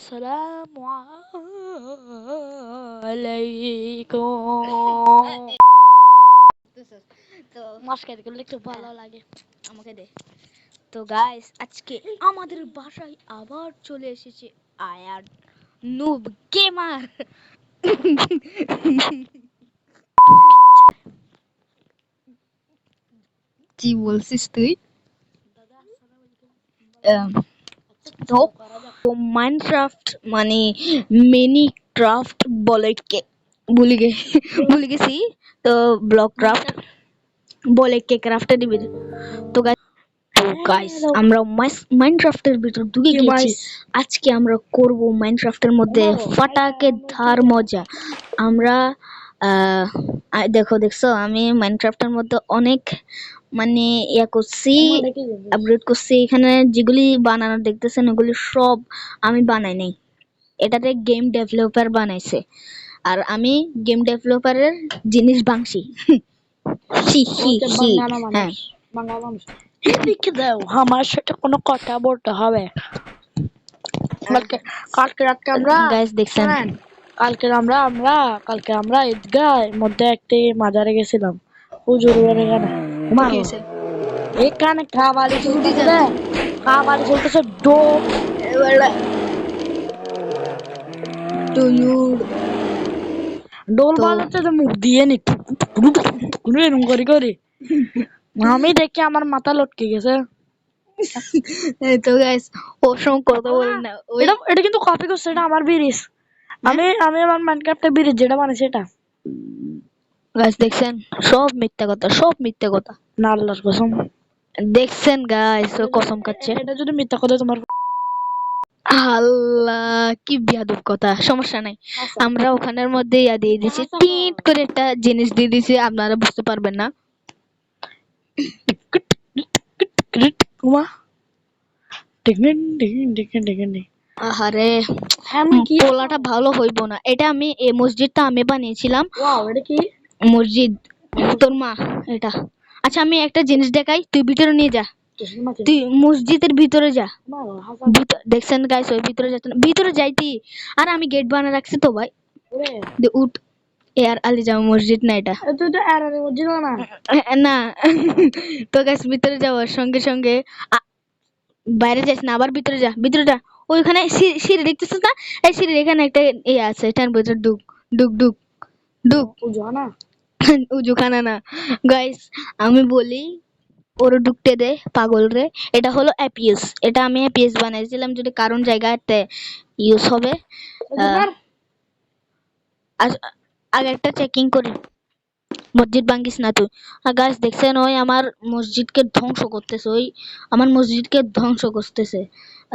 আসসালামু আলাইকুম। তো মাস্কারি করলে একটু ভালো লাগে। আমাকে দে। তো গাইস, আজকে আমাদের বাসায় আবার চলে এসেছে আয়ার নুব গেমার। কি বলছিস তুই? আম, তো মাইনক্রাফট মানে মিনি ক্রাফট বলে কে ভুলে গেছি। তো ব্লক ক্রাফট বলে কে ক্রাফটে দিবি। তো গাইস আমরা মাইনক্রাফটের ভিতর ঢুকে গেছি। আজকে আমরা করব মাইনক্রাফটের মধ্যে ফাটাকে ধার মজা। আমরা দেখছো আমি মাইনক্রাফটের মধ্যে অনেক মানে ইয়া করছি, আপগ্রেড করছি। এখানে যেগুলি বানানো দেখতেছেন ওগুলি সব আমি বানাই নাই, এটাতে গেম ডেভেলপার বানাইছে, আর আমি গেম ডেভেলপারের জিনিস ভাঙছি। হ্যাঁ, লিখে দাও, আমার সাথে কোনো কথা বলতে হবে। কালকে রাত্রে আমরা গাইস দেখছেন কালকে আমরা ঈদগাহের মধ্যে একটি মাজারে গেছিলাম। হুজুরের এখানে এখানে কাবালি চলতেছে রে, কাবালি চলতেছে। ডোল বাজাচ্ছে যে মুখ দিয়ে নি এরকম করে করে আমি দেখি আমার মাথা লটকে গেছে। তো গাইস ওর সঙ্গে কথা বলি না। এটা কিন্তু কপি করছে, এটা আমার ব্রিজ। আমি আমার মাইনক্রাফটে ব্রিজ যেটা বানাইছি এটা। গাইস দেখছেন, সব মিথ্যা কথা, সব মিথ্যা কথা। না, আল্লাহর কসম। দেখছেন গাইস, ও কসম খাচ্ছে। এটা যদি মিথ্যা কথা তোমার, আল্লাহ কি বিয়াদব কথা। সমস্যা নাই, আমরা ওখানের মধ্যে ইয়া দিয়ে দিছি, টিট করে একটা জিনিস দিয়ে দিছি, আপনারা বুঝতে পারবেন না। আহারে পোলাটা ভালো হইব না। এটা আমি এই মসজিদটা আমি বানিয়েছিলাম। এটা কি মসজিদ তোর মা এটা। আচ্ছা আমি একটা জিনিস দেখাই, তুই ভিতরে নিয়ে যা। তুই মসজিদের ভিতরে যা। দেখছেন গাইস, ওই ভিতরে যাচ্ছে না, ভিতরে যাইতি। আর আমি গেট বানিয়ে রাখছি তো ভাই। উঠ, এয়ার আলী জামা মসজিদ না এটা। না তো গাইস ভিতরে যাওয়ার সঙ্গে সঙ্গে বাইরে যাস না, আবার ভিতরে যা, ভিতরে যা। ওইখানে সিঁড়ি দেখতেছিস না, এই সিঁড়ির এখানে একটা ইয়ে আছে, এটার ভিতরে ঢুক ঢুক ঢুক ঢুক। উজুখানা না গাইস, আমি বলি ওরে ঢুকতে দে পাগল রে। এটা হলো এপিএস, এটা আমি এপিএস বানাইছিলাম যদি কারণ জায়গাতে ইউজ হবে। আগে একটা চেকিং করি, মসজিদ ভাঙ্গিস না তুই। গাছ দেখছেন, ওই আমার মসজিদকে ধ্বংস করতেছে, ওই আমার মসজিদকে ধ্বংস করতেছে।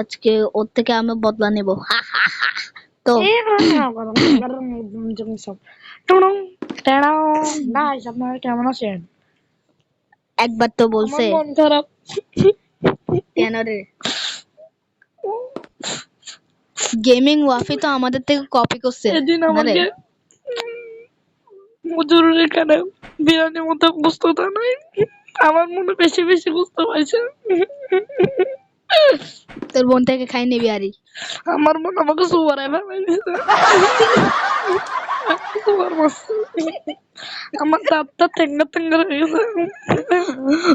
আজকে ওর থেকে আমি বদলা নেব। তো আপনারা কেমন আছেন? একবার তো বলছে মন খারাপ। কেন রে? গেমিং ওয়াফি তো আমাদের থেকে কপি করছে। এদিন আমাকে হুজুরের এখানে বিরিয়ানির মতো গুস্তটা নাই, আমার মনে বেশি বেশি গুস্ত পাইছে। তোর বোন থেকে খাই নিবি আরই। আমার মন আমাকে সুপারে ফেলাই দিছে। আমার দাঁতটা টেঙ্গা টেঙ্গা হয়ে গেছে।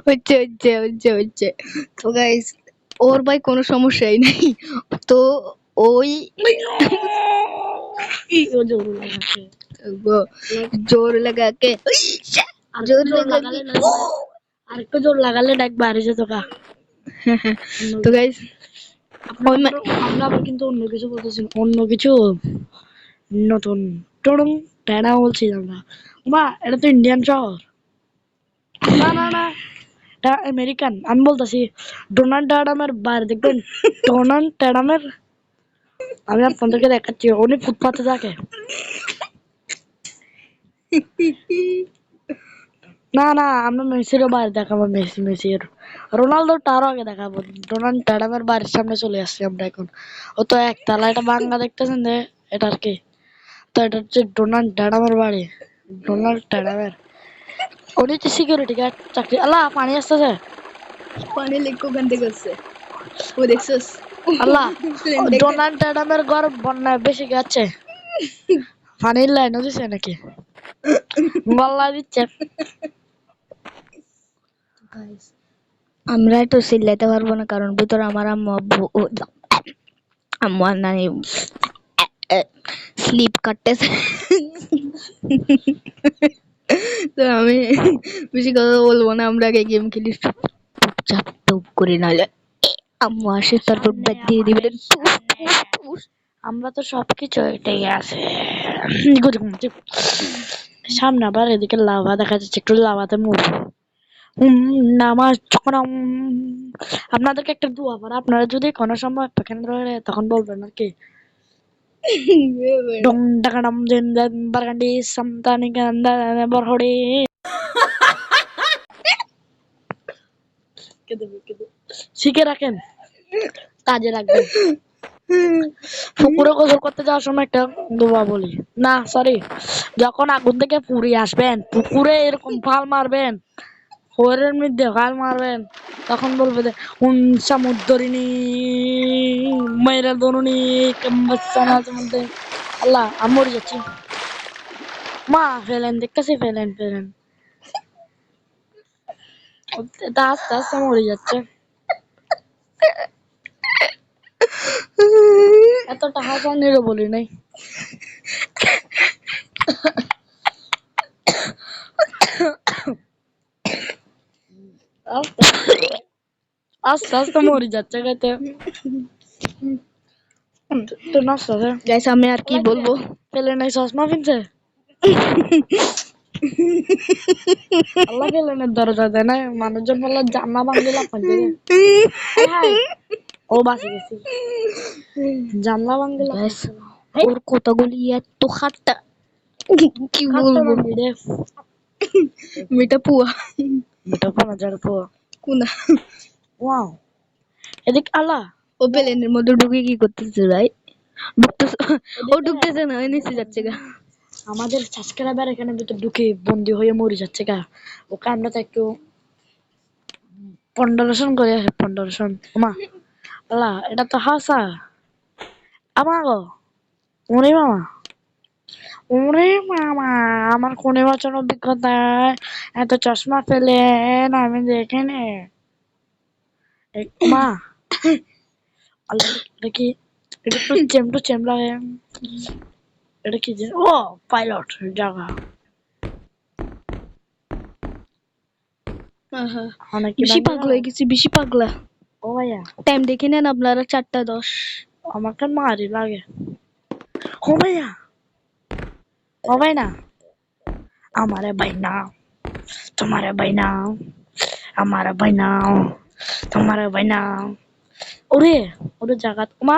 হচ্ছে হচ্ছে হচ্ছে হচ্ছে। তো গাইস ওর ভাই কোনো সমস্যাই নাই। তো ওই জোর লাগাকে আরেকটু জোর লাগালে ডাক বাড়ি যেত কা। তো গাইস আমরা আবার কিন্তু অন্য কিছু বলতেছি, অন্য কিছু নতুন টড়ং টেনা বলছি আমরা। মা এটা তো ইন্ডিয়ান শহর। না না না, এটা আমেরিকান। আমি বলতেছি ডোনাল্ড ট্রাম্পের বাইরে দেখবেন, ডোনাল্ড ট্রাম্পের, আমি আপনাদেরকে দেখাচ্ছি, উনি ফুটপাতে থাকে। না না, আমরা মেসিরও বাইরে দেখাবো, মেসির রোনালদোর তারও আগে দেখাবো। ডোনাল্ড ট্রাম্পের বাড়ির সামনে চলে আসছি আমরা এখন। ও তো একতলা, এটা বাংলা দেখতেছেন যে এটা আর কি। তো এটা হচ্ছে ডোনাল্ড ট্রাম্পের বাড়ি। ডোনাল্ড ট্রাম্পের উনি হচ্ছে সিকিউরিটি গার্ড চাকরি। আল্লাহ পানি আসতেছে, পানি লিক ওখান থেকে আসছে, ও দেখছস? আল্লাহ ডোনাল্ড ট্রাম্পের ঘর বন্যায় বেশি গেছে পানির লাইনও দিছে নাকি গল্লা দিচ্ছে আমরা তো চিল্লাইতে পারবো না কারণ ভিতরে আমার আম্মু আব্বু আম্মু আর নানি স্লিপ কাটতেছে তো আমি বেশি কথা বলবো না, আমরা আগে গেম খেলি চুপচাপ টুপ করে, নাহলে আম্মু আসে তারপর ব্যাট দিয়ে দিবে আমরা তো সবকিছু এটাই আছে সামনে আবার এদিকে লাভা দেখা যাচ্ছে, একটু লাভাতে মরবো নামাজ যখন আপনাদেরকে একটা দোয়া পড়া, আপনারা যদি কোনো সময় পেখান রয়ে তখন বলবেন আর কি dong dakanam jendan barkandi samtani ganda barhodi শিখে রাখেন, কাজে রাখবেন। পুকুরে গোসল করতে যাওয়ার সময় একটা দোয়া বলি, না সরি, যখন আগুন থেকে পুড়িয়ে আসবেন পুকুরে এরকম ফাল মারবেন, ফোরের মধ্যে ফাল মারবেন, তখন বলবে যে সামুদ্রিনী মেয়েরা দনুনি কেম্বাসানার মধ্যে আল্লাহ আমি মরে যাচ্ছি মা, ফেলেন দেখতেছি, ফেলেন ফেলেন, এটা আস্তে আস্তে মরে যাচ্ছে। এতটা হাসানেরও বলি নাই। আস্তে আস্তে মরে যাচ্ছে গাইতে তো নষ্ট আছে। গাইস আমি আর কি বলবো, ফেলে নাই চশমা কিনছে আল্লাহ ফেলেনের দরজা দেয় না, মানুষজন বললো জানলা ভাঙিলা ফাঁকে ও বাঁচে গেছি, জানলা ভাঙিলা ওর কথাগুলি এত খাট্টা কি বলবো, মেটা পুয়া এটা কোন জায়গা পুয়া কুনা ওয়াও এদিক আল্লাহ ও প্লেনের মধ্যে ঢুকে কি করতেছে ভাই, ঢুকতেছে ও ঢুকতেছে না, ওই নিচে যাচ্ছে গা। আমাদের সাবস্ক্রাইবার এখানে ভিতর ঢুকে বন্দি হয়ে মরে যাচ্ছে গা, ওকে আমরা তো একটু পন্ডারেশন করে আসে, পন্ডারেশন মা আল্লাহ এটা তো হাসা আমার গো ওরে মামা, ওরে মামা, আমার কোনে বছর অভিজ্ঞতায় এত চশমা ফেলেন আমি দেখিনি মা। আল্লাহ এটা কি, এটা তো চেম লাগে, এটা কি জিনিস? ও পাইলট জায়গা বেশি পাগলা হয়ে গেছি, বেশি পাগলা। ও ভাইয়া টাইম দেখে নেন আপনারা, 4:10। আমাকে মারি লাগে ও ভাইয়া, ও ভাই না আমারে ভাই না, তোমারে ভাই না, আমারে ভাই না, তোমারে ভাই না, ওরে ওরে জায়গা মা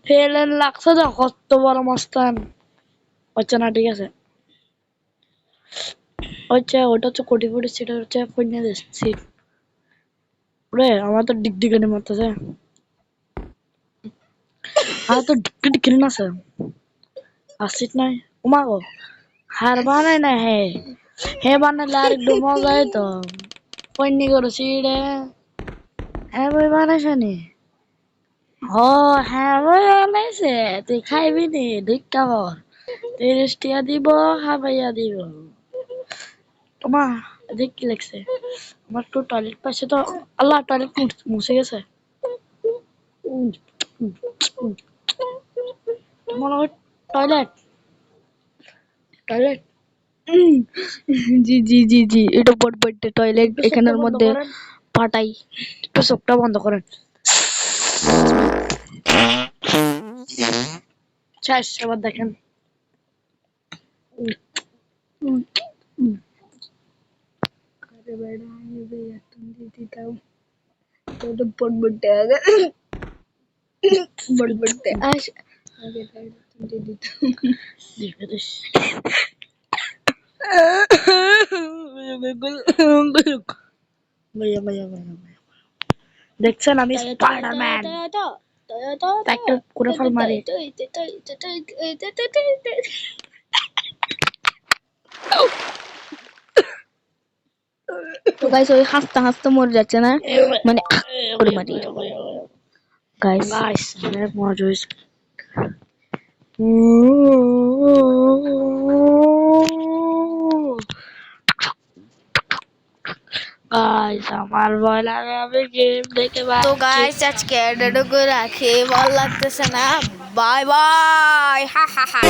ফেলেন লাগছে তো কত বড় মস্তান হচ্ছে না, ঠিক আছে হচ্ছে ওটা হচ্ছে কোটি কোটি সিট হচ্ছে পড়ে সিট, ওরে আমার তো ডিগ ডিগানি মারতেছে, আর তো ডিগ ডিগানি আছে আর সিট নাই ওমা গো, হার বানাই না হে হে বানাইলে আর একটু মজা হইতো, পড়নি করো সিটে হ্যাঁ বই বানাইছে নি, ও হ্যাঁ বই বানাইছে, তুই খাইবি নি ধিক্কা বল, 30 টিয়া দিব খাবাইয়া দিব তোমা, দেখ কি লাগছে আমার তো টয়লেট পাশে তো আল্লাহ টয়লেট মুছে গেছে, তোমার টয়লেট টয়লেট জি জি জি জি, এটা বড় টয়লেট, এখানের মধ্যে পাটাই। একটু চোখটা বন্ধ করেন, শেষ এবার দেখেন ভাইয়া ভাইয়া ভাইয়া দেখছেন আমি স্পাইডারম্যান একটা করে ফেল মারি, তো গাইস ওই হাসতে হাসতে মরে যাচ্ছে না, মানে করে মারি। গাইস গাইস অনেক মজা হয়েছে। গাইস আমার ভয় লাগে, আমি গেম দেখে তো ভাবছি। গাইস আজকে এতটুকু রাখি, ভালো লাগতেছে না, বাই বাই, হা হা হা।